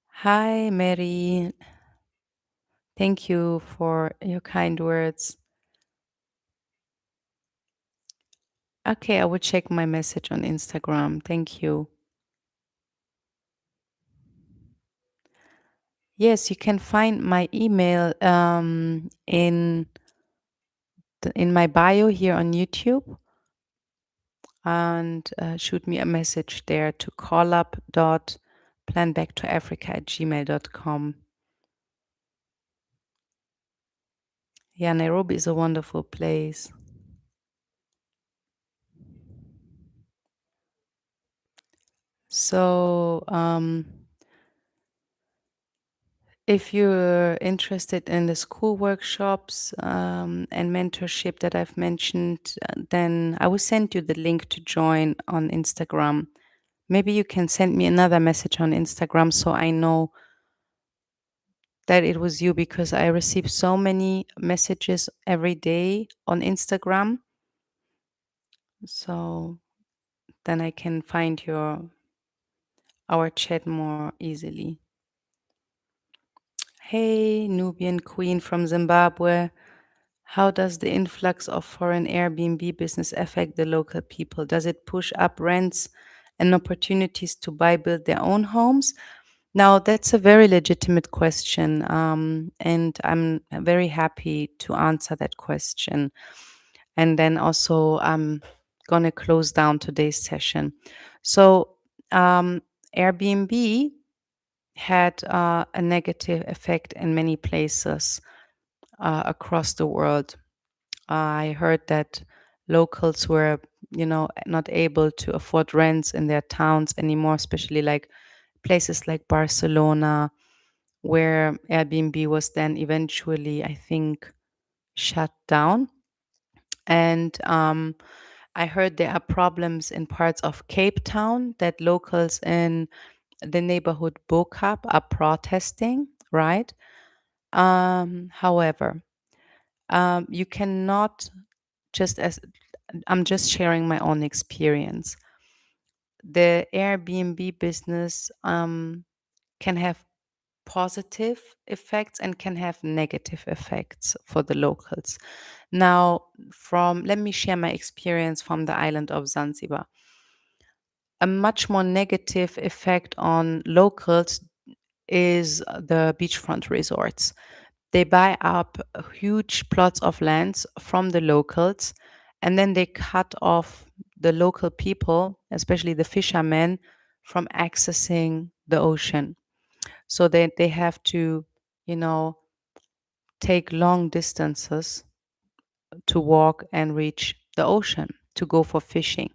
Hi, Mary. Thank you for your kind words. Okay, I will check my message on Instagram. Thank you. Yes, you can find my email in my bio here on YouTube, and shoot me a message there to callup.planbacktoafrica@gmail.com. Yeah, Nairobi is a wonderful place. So, if you're interested in the school workshops and mentorship that I've mentioned, then I will send you the link to join on Instagram. Maybe you can send me another message on Instagram so I know that it was you, because I receive so many messages every day on Instagram. So then I can find our chat more easily. Hey, Nubian Queen from Zimbabwe. How does the influx of foreign Airbnb business affect the local people? Does it push up rents and opportunities to build their own homes? Now, that's a very legitimate question, and I'm very happy to answer that question. And then also, I'm going to close down today's session. So, Airbnb had a negative effect in many places across the world. I heard that locals were, not able to afford rents in their towns anymore, especially like places like Barcelona, where Airbnb was then eventually, I think, shut down. And I heard there are problems in parts of Cape Town that locals in the neighborhood Bokap are protesting, right? However, you cannot just as I'm just sharing my own experience. The Airbnb business can have positive effects and can have negative effects for the locals. Now, from let me share my experience from the island of Zanzibar. A much more negative effect on locals is the beachfront resorts. They buy up huge plots of lands from the locals, and then they cut off the local people, especially the fishermen, from accessing the ocean. So they have to, you know, take long distances to walk and reach the ocean to go for fishing.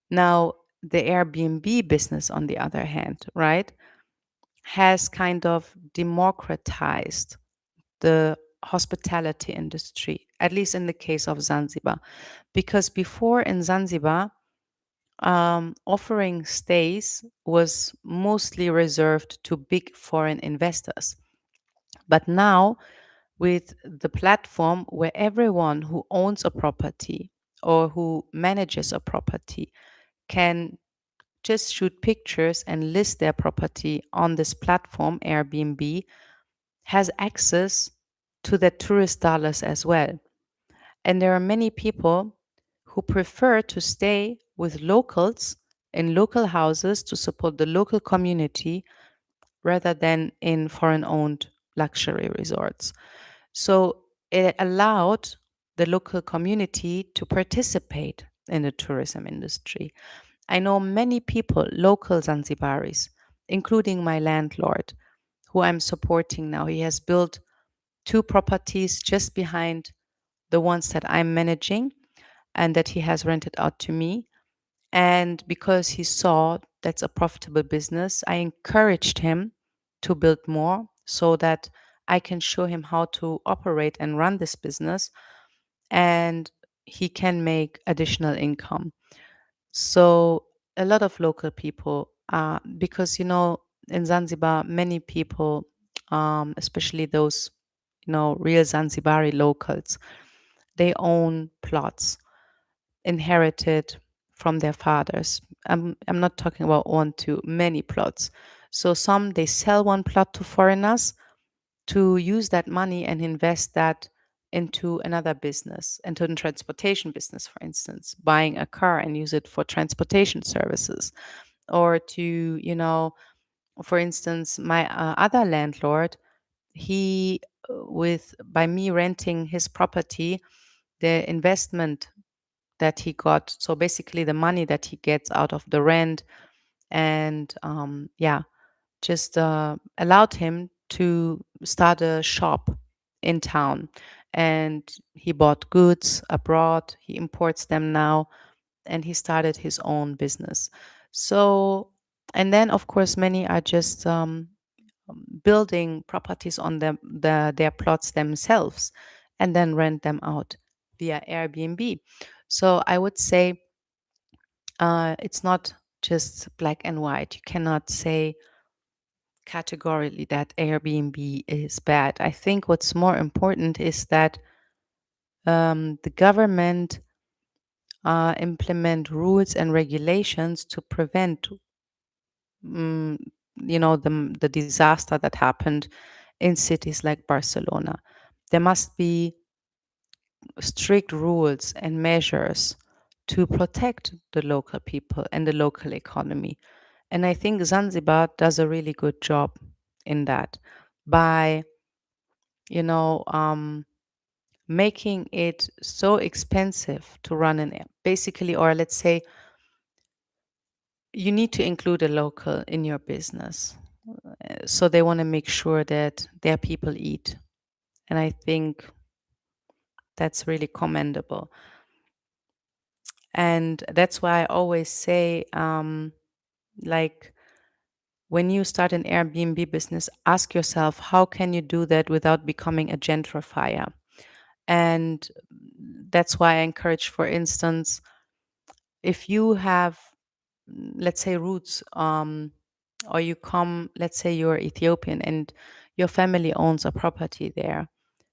Now, the Airbnb business, on the other hand, right, has kind of democratized the hospitality industry, at least in the case of Zanzibar. Because before in Zanzibar, offering stays was mostly reserved to big foreign investors. But now, with the platform where everyone who owns a property or who manages a property can just shoot pictures and list their property on this platform, Airbnb, has access to the tourist dollars as well. And there are many people who prefer to stay with locals in local houses to support the local community rather than in foreign owned luxury resorts. So it allowed the local community to participate in the tourism industry. I know many people, local Zanzibaris, including my landlord, who I'm supporting now. He has built two properties just behind the ones that I'm managing and that he has rented out to me. And because he saw that's a profitable business, I encouraged him to build more so that I can show him how to operate and run this business and he can make additional income. So a lot of local people, because in Zanzibar, many people, especially those real Zanzibari locals, they own plots inherited from their fathers. I'm not talking about one to many plots. So some they sell one plot to foreigners to use that money and invest that into another business, into the transportation business, for instance, buying a car and use it for transportation services, or to, for instance, my other landlord, he, with by me renting his property, the investment that he got, so basically the money that he gets out of the rent, and yeah, just allowed him to start a shop in town. And he bought goods abroad, he imports them now, and he started his own business. So, and then of course, many are just building properties on their plots themselves and then rent them out via Airbnb. So I would say it's not just black and white. You cannot say categorically that Airbnb is bad. I think what's more important is that the government implement rules and regulations to prevent, mm, the disaster that happened in cities like Barcelona. There must be strict rules and measures to protect the local people and the local economy. And I think Zanzibar does a really good job in that by, you know, um, making it so expensive to run an app, basically, or let's say you need to include a local in your business. So they want to make sure that their people eat. And I think that's really commendable. And that's why I always say, like, when you start an Airbnb business, ask yourself, how can you do that without becoming a gentrifier? And that's why I encourage, for instance, if you have, let's say, roots, or you come, let's say you're Ethiopian and your family owns a property there,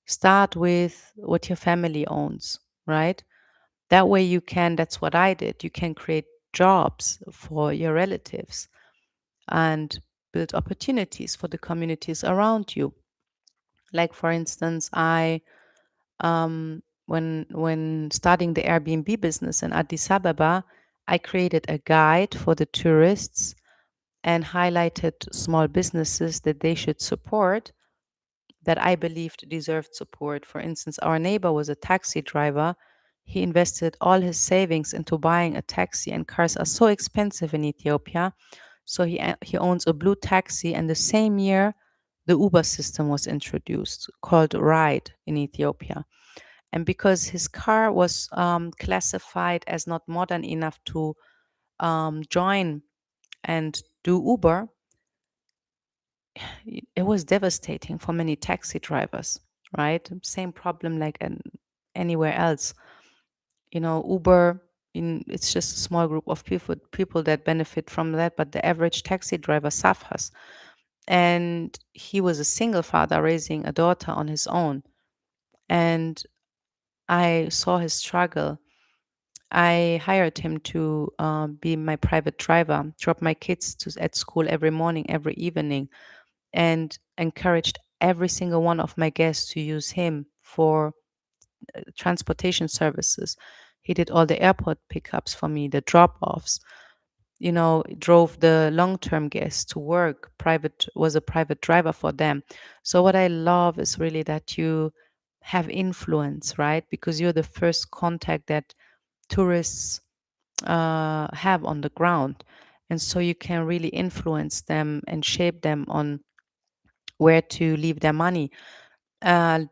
start with what your family owns, right? That way you can, that's what I did, you can create jobs for your relatives. And build opportunities for the communities around you. Like for instance, I when starting the Airbnb business in Addis Ababa, I created a guide for the tourists and highlighted small businesses that they should support that I believed deserved support. For instance, our neighbor was a taxi driver. He invested all his savings into buying a taxi, and cars are so expensive in Ethiopia. So he owns a blue taxi, and the same year, the Uber system was introduced called Ride in Ethiopia. And because his car was classified as not modern enough to join and do Uber, it was devastating for many taxi drivers, right? Same problem like anywhere else. Uber, it's just a small group of people that benefit from that, but the average taxi driver suffers. And he was a single father raising a daughter on his own. And I saw his struggle. I hired him to be my private driver, drop my kids at school every morning, every evening, and encouraged every single one of my guests to use him for transportation services. He did all the airport pickups for me, the drop offs, drove the long term guests to work, was a private driver for them. So, what I love is really that you have influence, right? Because you're the first contact that tourists have on the ground. And so you can really influence them and shape them on where to leave their money.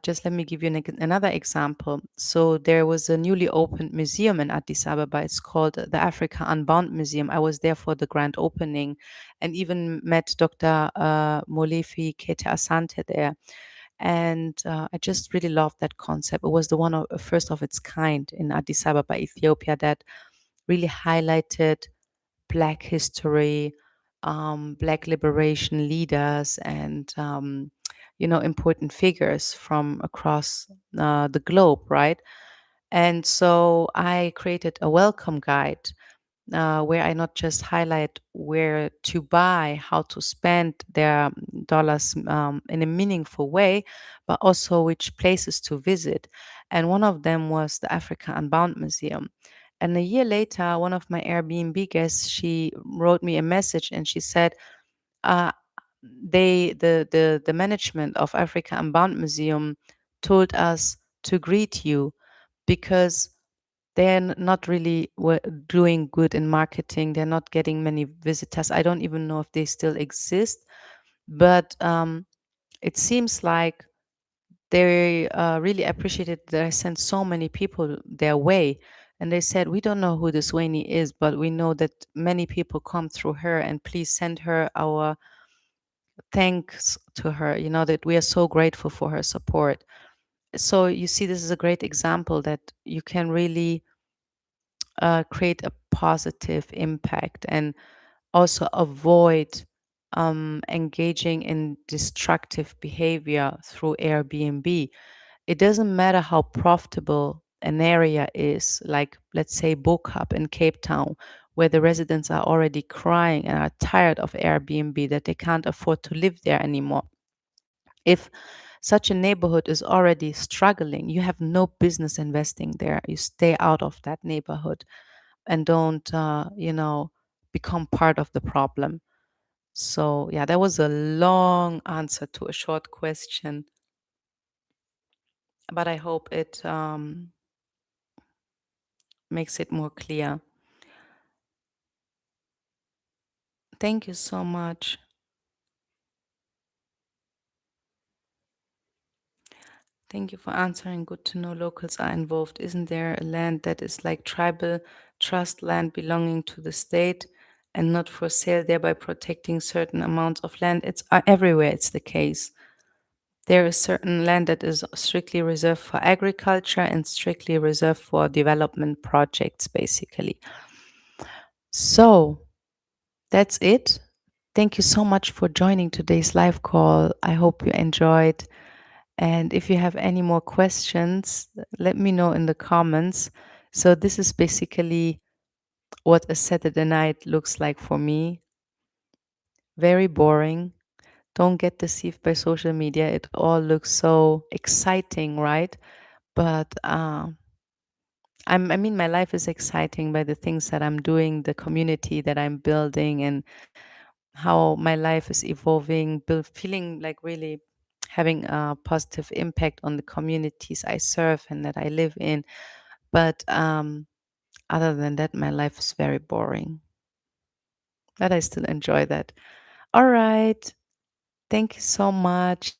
Just let me give you another example. So there was a newly opened museum in Addis Ababa. It's called the Africa Unbound Museum. I was there for the grand opening and even met Dr. Molefi Kete Asante there. And I just really loved that concept. It was the first of its kind in Addis Ababa, Ethiopia, that really highlighted Black history, Black liberation leaders, and important figures from across the globe, right? And so I created a welcome guide where I not just highlight where to buy, how to spend their dollars in a meaningful way, but also which places to visit. And one of them was the Africa Unbound Museum. And a year later, one of my Airbnb guests, she wrote me a message and she said, uh, the management of Africa Unbound Museum told us to greet you because they're not really doing good in marketing. They're not getting many visitors. I don't even know if they still exist, but it seems like they really appreciated that I sent so many people their way. And they said, we don't know who this Wayne is, but we know that many people come through her, and please send her our thanks to her, that we are so grateful for her support. So you see, this is a great example that you can really create a positive impact and also avoid engaging in destructive behavior through Airbnb. It doesn't matter how profitable an area is, like let's say Bokap in Cape Town, where the residents are already crying and are tired of Airbnb, that they can't afford to live there anymore. If such a neighborhood is already struggling, you have no business investing there. You stay out of that neighborhood and don't, become part of the problem. So, yeah, that was a long answer to a short question, but I hope it makes it more clear. Thank you so much. Thank you for answering. Good to know locals are involved. Isn't there a land that is like tribal trust land belonging to the state and not for sale, thereby protecting certain amounts of land? It's everywhere, it's the case. There is certain land that is strictly reserved for agriculture and strictly reserved for development projects, basically. So that's it. Thank you so much for joining today's live call. I hope you enjoyed. And if you have any more questions, let me know in the comments. So, this is basically what a Saturday night looks like for me. very boring. Don't get deceived by social media. It all looks so exciting, right? But I mean, my life is exciting by the things that I'm doing, the community that I'm building, and how my life is evolving, feeling like really having a positive impact on the communities I serve and that I live in. But other than that, my life is very boring. But I still enjoy that. All right. Thank you so much.